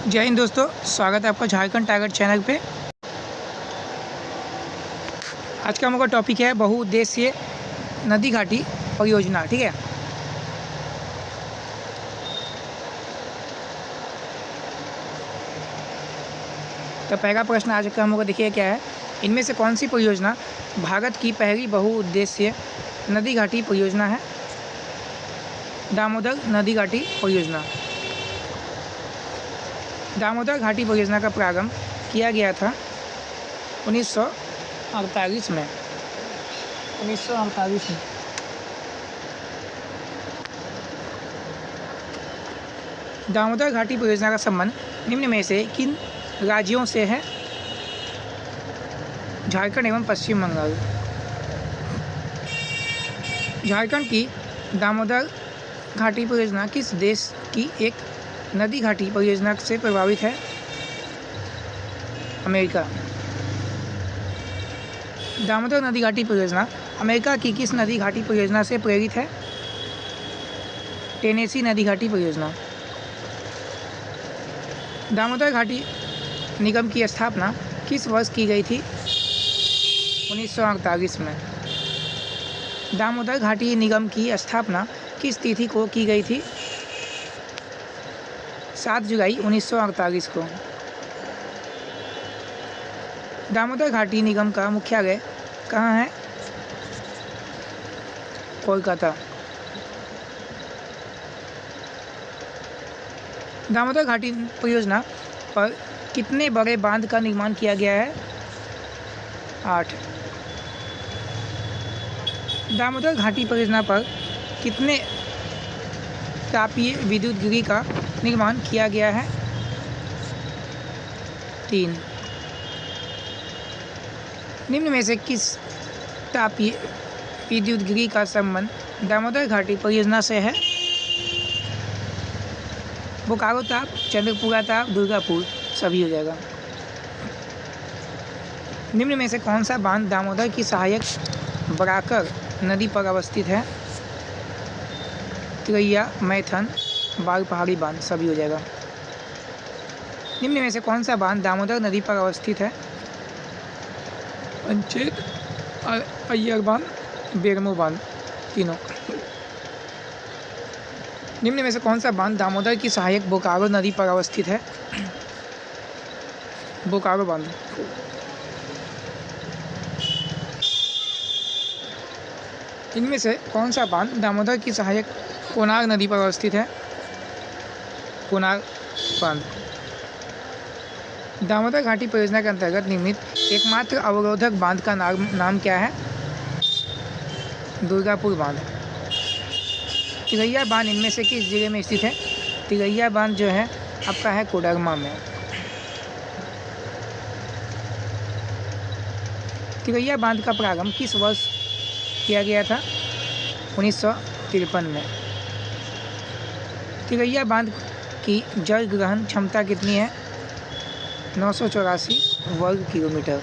जय हिंद दोस्तों, स्वागत है आपका झारखंड टाइगर चैनल पे। आज का हमारा टॉपिक है बहुउद्देशीय नदी घाटी परियोजना। ठीक है, तो पहला प्रश्न आज का हमको देखिए क्या है। इनमें से कौन सी परियोजना भारत की पहली बहुउद्देशीय नदी घाटी परियोजना है? दामोदर नदी घाटी परियोजना। दामोदर घाटी परियोजना का प्रारंभ किया गया था 1948 में। 1948 में दामोदर घाटी परियोजना का संबंध निम्न में से किन राज्यों से है? झारखंड एवं पश्चिम बंगाल। झारखंड की दामोदर घाटी परियोजना किस देश की एक नदी घाटी परियोजना से प्रभावित है? अमेरिका। दामोदर नदी घाटी परियोजना अमेरिका की किस नदी घाटी परियोजना से प्रेरित है? टेनेसी नदी घाटी परियोजना। दामोदर घाटी निगम की स्थापना किस वर्ष की गई थी? 1948 में। दामोदर घाटी निगम की स्थापना किस तिथि को की गई थी? 7 जुलाई 1948 को। दामोदर घाटी निगम का मुख्यालय कहाँ है? कोलकाता। दामोदर घाटी परियोजना पर कितने बड़े बांध का निर्माण किया गया है? 8। दामोदर घाटी परियोजना पर कितने तापीय विद्युत ग्रिड का निर्माण किया गया है? 3। निम्न में से किस तापीय विद्युत ग्रिड का संबंध दामोदर घाटी परियोजना से है? बोकारो ताप, चंद्रपुरा ताप, दुर्गापुर सभी हो जाएगा। निम्न में से कौन सा बांध दामोदर की सहायक बराकर नदी पर अवस्थित है? तिरैया, मैथन, बाग पहाड़ी बांध सभी हो जाएगा। निम्न में से कौन सा बांध दामोदर नदी पर अवस्थित है? पंचेत, अय्यर बांध, बेरमो बांध तीनों। निम्न में से कौन सा बांध दामोदर की सहायक बोकारो नदी पर अवस्थित है? बोकारो बांध। इनमें से कौन सा बांध दामोदर की सहायक कोनार नदी पर अवस्थित है? कोनार बांध। दामोदर घाटी परियोजना के अंतर्गत निर्मित एकमात्र अवरोधक बांध का नाम क्या है? दुर्गापुर बांध। तिरैया बांध इनमें से किस जिले में स्थित है? तिरैया बांध जो है आपका है कोडरमा में। तिरैया बांध का प्रारंभ किस वर्ष किया गया था? 1953 में। तिरैया बांध की जल ग्रहण क्षमता कितनी है? 984 वर्ग किलोमीटर।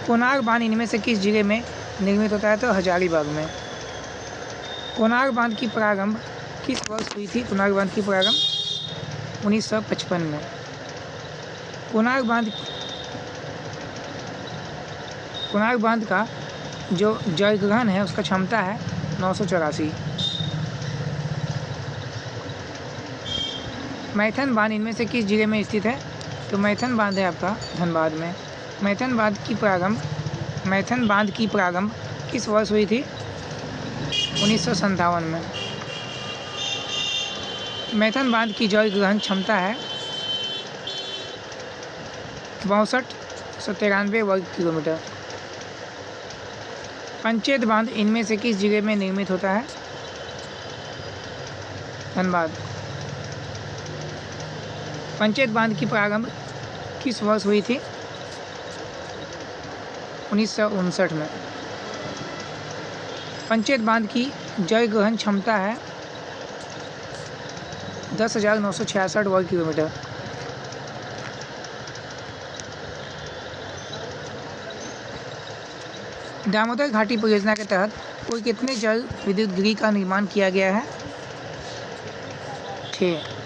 कोनार बांध इनमें से किस जिले में निर्मित होता है? तो हजारीबाग में। कोनार बांध की प्रारंभ किस वर्ष हुई थी? कोनार बांध की प्रारंभ 1955 में। कोनार बांध का जो जल ग्रहण है उसका क्षमता है 984। मैथन बांध इनमें से किस जिले में स्थित है? तो मैथन बांध है आपका धनबाद में। मैथन बांध की प्रारंभ किस वर्ष हुई थी? 1957 में। मैथन बांध की जल ग्रहण क्षमता है 6293 वर्ग किलोमीटर। पंचेत बांध इनमें से किस जिले में निर्मित होता है? धनबाद। पंचेत बांध की प्रारंभ किस वर्ष हुई थी? 1959 में। पंचेत बांध की जल ग्रहण क्षमता है 10,966 वर्ग किलोमीटर। दामोदर घाटी परियोजना के तहत कुल कितने जल विद्युत ग्रिड का निर्माण किया गया है? 6।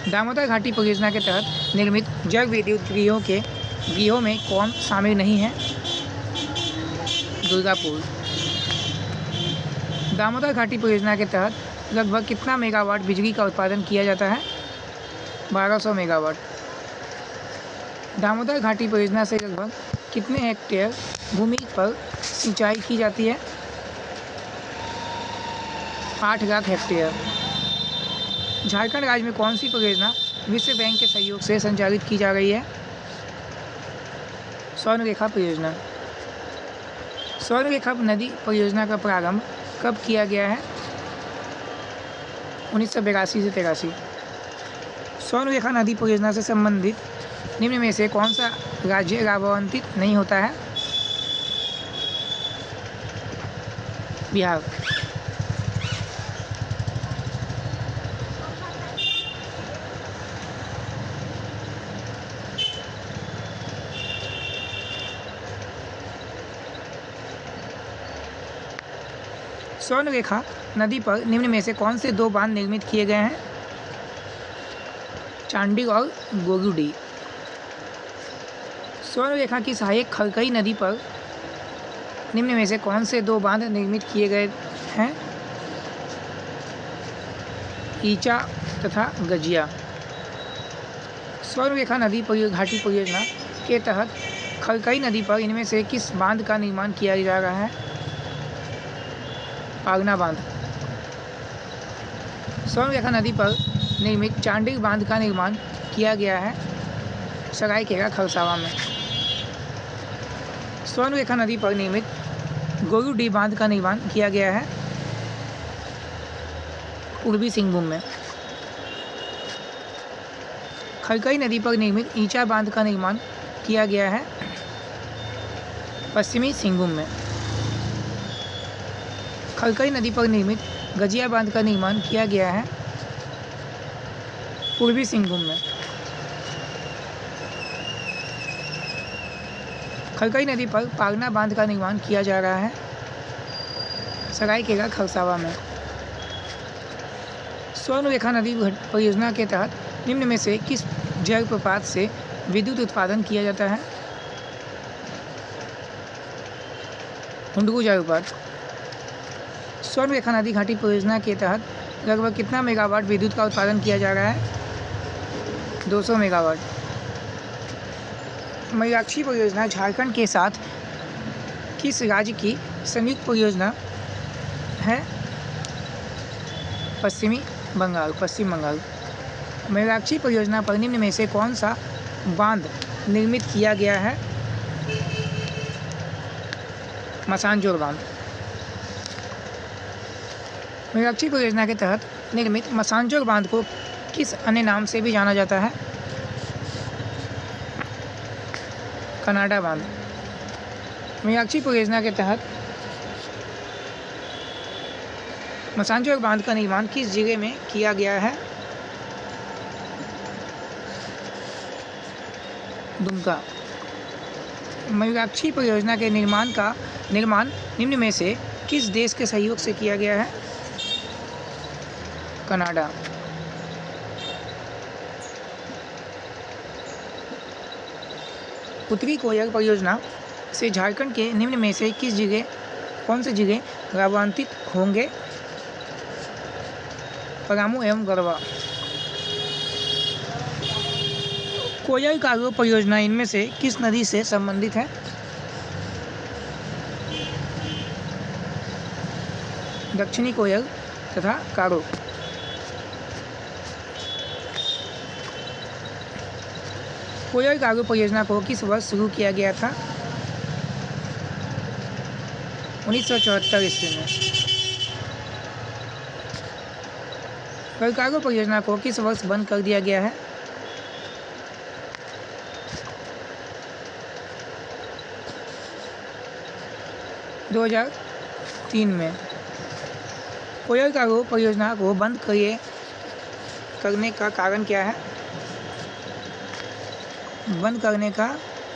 दामोदर घाटी परियोजना के तहत निर्मित जल विद्युत गृहों में कौन शामिल नहीं है? दुर्गापुर। दामोदर घाटी परियोजना के तहत लगभग कितना मेगावाट बिजली का उत्पादन किया जाता है? 1200 मेगावाट। दामोदर घाटी परियोजना से लगभग कितने हेक्टेयर भूमि पर सिंचाई की जाती है? 8 लाख हेक्टेयर। झारखंड राज्य में कौन सी परियोजना विश्व बैंक के सहयोग से संचालित की जा रही है? स्वर्णरेखा परियोजना। स्वर्णरेखा नदी परियोजना का प्रारंभ कब किया गया है? 1982 से 83। स्वर्णरेखा नदी परियोजना से संबंधित निम्न में से कौन सा राज्य लाभान्वित नहीं होता है? बिहार। स्वर्णरेखा नदी पर निम्न में से कौन से 2 बांध निर्मित किए गए हैं? चांडी और गोगुडी। स्वर्णरेखा की सहायक खरकई नदी पर निम्न में से कौन से 2 बांध निर्मित किए गए हैं? ईचा तथा गजिया। स्वर्णरेखा नदी घाटी परियोजना के तहत खरकई नदी पर इनमें से किस बांध का निर्माण किया जा रहा है? पागना बांध। स्वर्णरेखा नदी पर निर्मित चांडिल बांध का निर्माण किया गया है सरायकेला खरसावां में। स्वर्णरेखा नदी पर निर्मित गोरुडी बांध का निर्माण किया गया है पूर्वी सिंहभूम में। खरकई नदी पर निर्मित ईचा बांध का निर्माण किया गया है पश्चिमी सिंहभूम में। खरकई नदी पर निर्मित गजिया बांध का निर्माण किया गया है पूर्वी सिंहभूम में। खरकई नदी पर पागना बांध का निर्माण किया जा रहा है सरायकेला खरसावां में। स्वर्णरेखा नदी परियोजना के तहत निम्न में से किस जलप्रपात से विद्युत उत्पादन किया जाता है? हुंडगू जलप्रपात। स्वर्णरेखा नदी घाटी परियोजना के तहत लगभग कितना मेगावाट विद्युत का उत्पादन किया जा रहा है? 200 मेगावाट। मयूराक्षी परियोजना झारखंड के साथ किस राज्य की संयुक्त परियोजना है? पश्चिम बंगाल। मयूराक्षी परियोजना पर निम्न में से कौन सा बांध निर्मित किया गया है? मसानजोर बांध। मयूराक्षी परियोजना के तहत निर्मित मसानजोर बांध को किस अन्य नाम से भी जाना जाता है? कनाडा बांध। मयूराक्षी परियोजना के तहत मसानजोर बांध का निर्माण किस जिले में किया गया है? दुमका। मयूराक्षी परियोजना के निर्माण निम्न में से किस देश के सहयोग से किया गया है? कनाडा। उत्तरी कोयल परियोजना से झारखंड के निम्न में से कौन से जिले लाभान्वित होंगे? पलामू एवं गढ़वा। कोयल कार्गो परियोजना इनमें से किस नदी से संबंधित है? दक्षिणी कोयल तथा कारो। कोयल कार्गो परियोजना को किस वर्ष शुरू किया गया था? 1974 ईस्वी में। कोयल कार्गो परियोजना को किस वर्ष बंद कर दिया गया है? 2003 में। कोयल कार्गो परियोजना को बंद करने का कारण क्या है? बंद करने का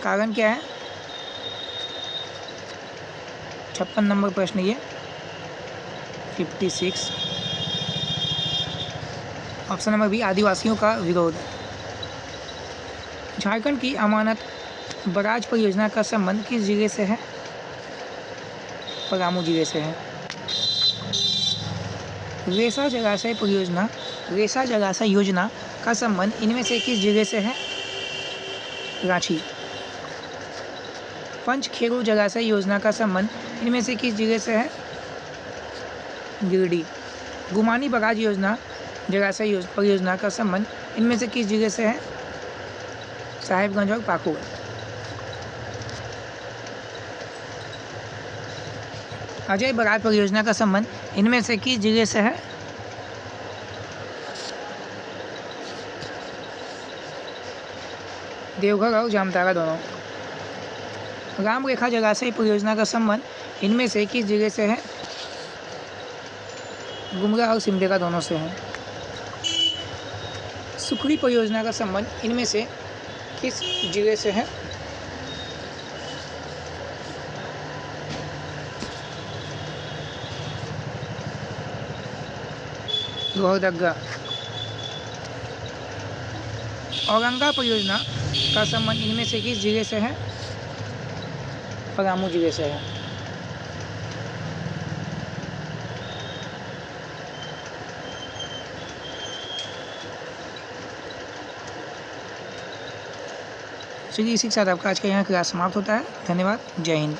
कारण क्या है? 56 नंबर प्रश्न ये 56। ऑप्शन नंबर बी आदिवासियों का विरोध। झारखंड की अमानत बराज परियोजना का संबंध किस जिले से है? पलामू जिले से है। रेसा जलाशय योजना का संबंध इनमें से किस जिले से है? रांची। पंचखेरू जलाशय योजना का संबंध इनमें से किस जिले से है? गिरिडीह। गुमानी बराज जलाशय परियोजना का संबंध इनमें से किस जिले से है? साहिबगंज और पाकुड़। अजय बराज परियोजना का संबंध इनमें से किस जिले से है? देवघर और जामताड़ा दोनों। राम रेखा जलाशय परियोजना का संबंध इनमें से किस जिले से है? गुमला और सिमडेगा दोनों से है। सुखरी परियोजना का संबंध इनमें से किस जिले से है? लोहरदगा। औरंगा परियोजना का संबंध इनमें से किस जिले से है? पलामू जिले से है। चलिए इसी के साथ आपका आज का यहाँ क्लास समाप्त होता है। धन्यवाद। जय हिंद।